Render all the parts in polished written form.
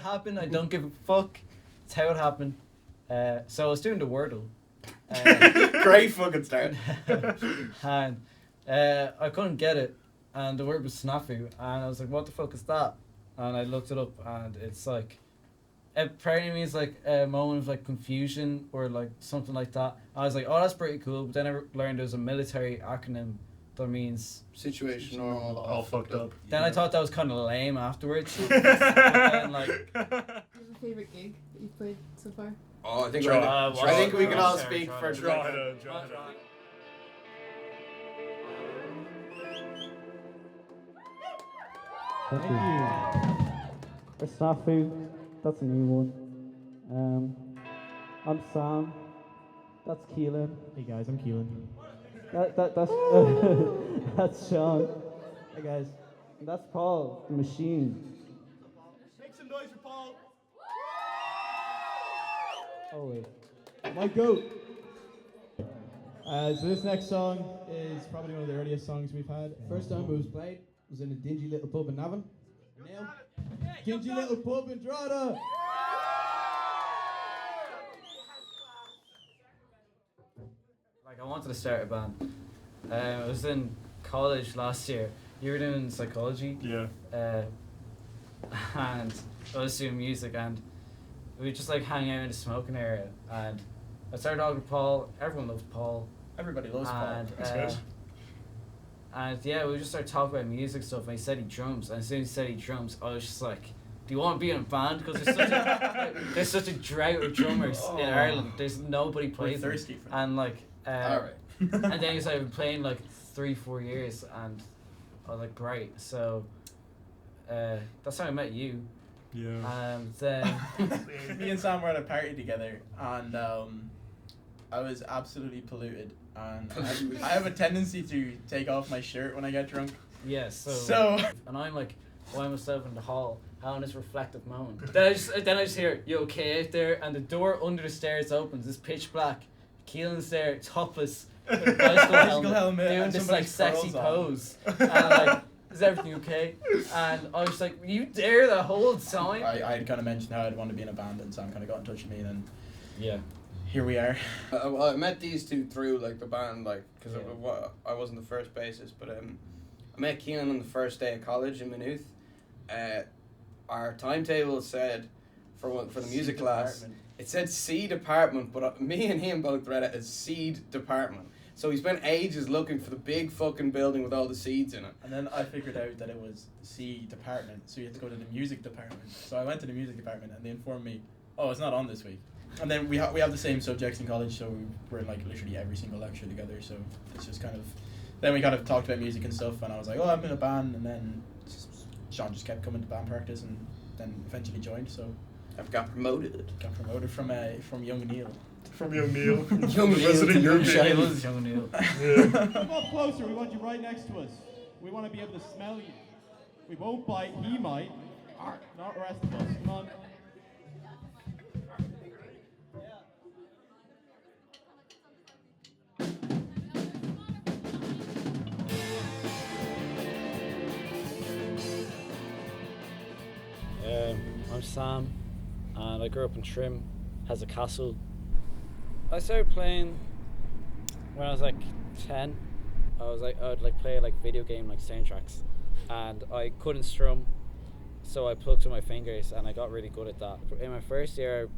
it happened. I don't give a fuck. It's how it happened. So I was doing the Wordle. Great fucking start. And I couldn't get it. And the word was SNAFU. And I was like, what the fuck is that? And I looked it up, and it's like, apparently means like a moment of like confusion or like something like that. I was like, oh, that's pretty cool. But then I learned there's a military acronym that means Situation normal, all fucked up. Then I thought that was kind of lame afterwards. And then, like, What's your favourite gig that you've played so far? Oh, I think Drogheda. we can all speak for Drogheda. Thank you. Or SNAFU, that's a new one. I'm Sam. That's Kealan. Hey guys, I'm Kealan. That's that's Séan. Hey guys. And that's Paul, the machine. Make some noise for Paul. Oh wait. My goat. So this next song is probably one of the earliest songs we've had. First time it was played was in a dingy little pub in Nevin. Now, dingy little pub in Drogheda. Like, I wanted to start a band. I was in college last year. You were doing psychology. Yeah. And I was doing music, and we just like hang out in the smoking area. And I started talking to Paul. Everyone loves Paul. Everybody loves And, Paul. That's good. And yeah, we just started talking about music stuff. And he said he drums. And as soon as he said he drums, I was just like, do you want to be in a band? Because there's such a drought of drummers in Ireland. There's nobody plays them. Thirsty for that. And like, Alright. and then he's like, I've been playing like 3-4 years, and I was like, great. So that's how I met you. Yeah. And then Me and Sam were at a party together, and I was absolutely polluted. And I have a tendency to take off my shirt when I get drunk. yeah, So and I'm like by myself in the hall, having this reflective moment. Then I just hear, you okay out there? And the door under the stairs opens. It's pitch black. Kealan's there, topless, with a bicycle helmet, doing and this like somebody's sexy pearls on. pose. And I'm like, is everything okay? And I was like, were you there the whole time? I had kind of mentioned how I'd want to be in a band, and Sam kind of got in touch with me, and then Yeah. here we are. Well, I met these two through like the band, like because Yeah. I wasn't the first bassist, but I met Kealan on the first day of college in Maynooth. Our timetable said for the music class, it said C department, but me and him both read it as seed department. So we spent ages looking for the big fucking building with all the seeds in it. And then I figured out that it was C department, so you had to go to the music department. So I went to the music department, and they informed me, oh, it's not on this week. And then we have the same subjects in college, so we're in like literally every single lecture together. So it's just kind of, then we kind of talked about music and stuff, and I was like, oh, I'm in a band, and then Sean just kept coming to band practice, and then eventually joined. So I've got promoted. got promoted from young Neil. From young Neil. Young Neil to young Yeah, Shane. it was Young Neil. Yeah. Come up closer, we want you right next to us. We want to be able to smell you. We won't bite, he might. Not the rest of us, come on. I'm Sam, and I grew up in Trim, has a castle. I started playing when I was like 10. I'd like play like video game like soundtracks, and I couldn't strum, so I plucked with my fingers, and I got really good at that. In my first year,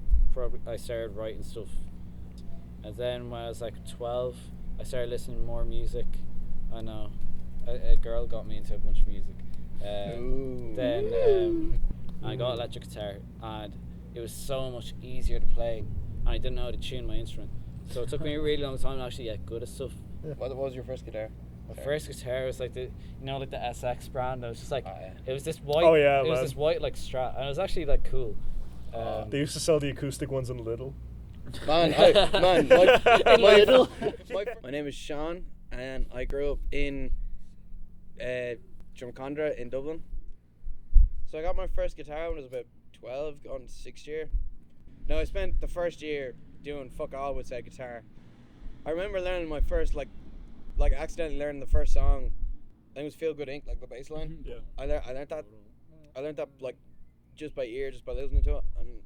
I started writing stuff, and then when I was like 12, I started listening to more music. I know, a girl got me into a bunch of music. Then I got electric guitar, and it was so much easier to play, and I didn't know how to tune my instrument, so it took me a really long time to actually get good at stuff. What was your first guitar? My first guitar was like like the SX brand. It was just like it was this white. Oh, yeah, it was man. this white like Strat, and it was actually like cool. They used to sell the acoustic ones in Lidl. My name is Sean, and I grew up in Drogheda in Dublin. So I got my first guitar when I was about 12, going to 6th year. Now I spent the first year doing fuck all with said guitar. I remember learning my first like accidentally learning the first song. I think it was Feel Good Inc., like the bass line. Yeah. I learned that like just by ear, just by listening to it. And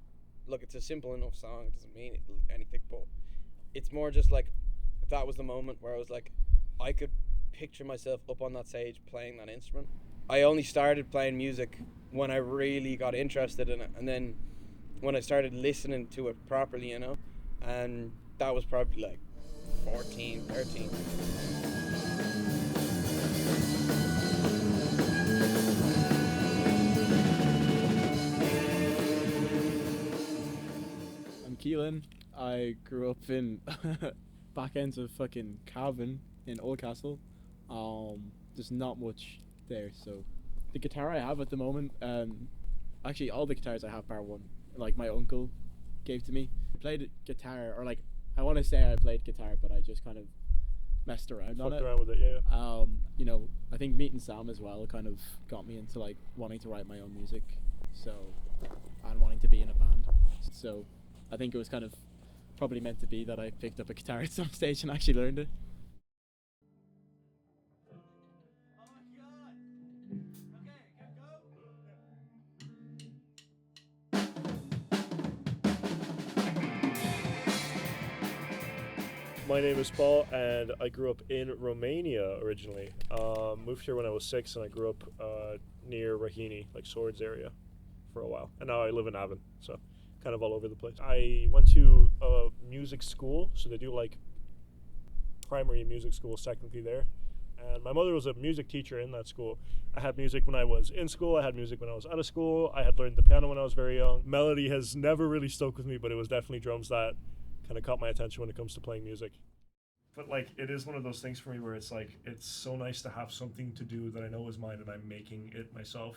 look, it's a simple enough song. It doesn't mean anything, but it's more just like that was the moment where I was like, I could picture myself up on that stage playing that instrument. I only started playing music when I really got interested in it, and then when I started listening to it properly, you know, and that was probably like 14, 13. I'm Kealan. I grew up in back ends of fucking Cavan in Oldcastle. There's not much there, so the guitar I have at the moment, actually all the guitars I have bar one, like my uncle gave to me. I played guitar, or like I want to say I played guitar, but I just kind of messed around on it. Fucked around with it, yeah. You know, I think meeting Sam as well kind of got me into like wanting to write my own music, so, and wanting to be in a band. So I think it was kind of probably meant to be that I picked up a guitar at some stage and actually learned it. My name is Paul, and I grew up in Romania originally. Moved here when I was 6, and I grew up near Raheny, like Swords area, for a while. And now I live in Avon, so kind of all over the place. I went to a music school, so they do like primary music schools technically there. And my mother was a music teacher in that school. I had music when I was in school, I had music when I was out of school, I had learned the piano when I was very young. Melody has never really stuck with me, but it was definitely drums that kind of caught my attention when it comes to playing music. But like, it is one of those things for me where it's like, it's so nice to have something to do that I know is mine and I'm making it myself.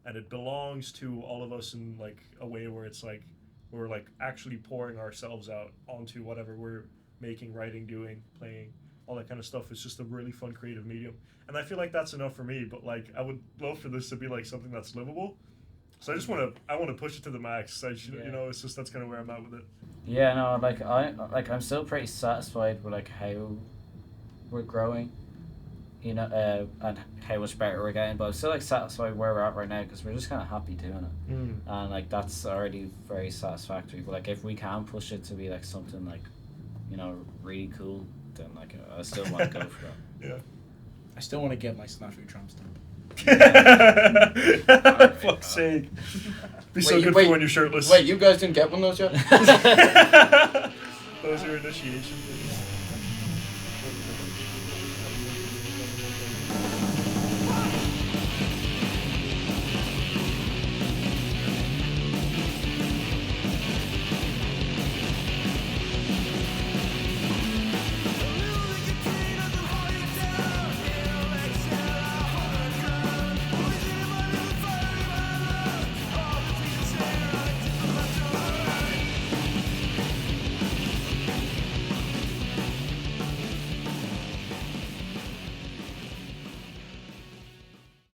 And it belongs to all of us in like a way where it's like, we're like actually pouring ourselves out onto whatever we're making, writing, doing, playing, all that kind of stuff. It's just a really fun creative medium. And I feel like that's enough for me, but like, I would love for this to be like something that's livable. So I want to push it to the max. You know, it's just, that's kind of where I'm at with it. Yeah, no, I'm still pretty satisfied with like how we're growing, you know, and how much better we're getting. But I'm still like satisfied where we're at right now because we're just kind of happy doing it, and like that's already very satisfactory. But like if we can push it to be like something like, you know, really cool, then like I still want to go for that. Yeah. I still want to get my SNAFU trumps done. Fuck's sake. Be so good for when you're shirtless. Wait, you guys didn't get one of those yet? Those are initiation things.